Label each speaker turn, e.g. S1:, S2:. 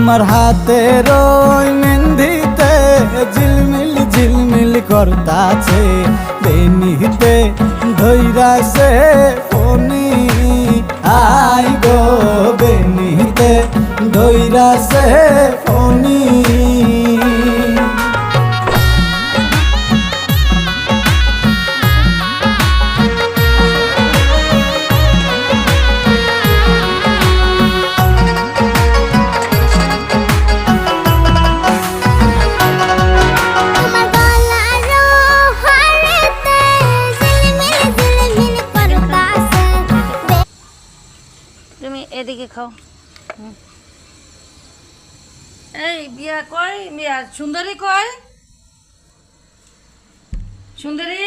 S1: তোমার হাতের ওই মেহেন্দিতে ঝিলমিল ঝিলমিল করতাছে বেনিতে ধইরাছে ফনি আই গো বেনিতে ধইরাছে ফনি
S2: তুমি এদিকে খাও। এই বিয়া কই, বিয়া সুন্দরী কই, সুন্দরী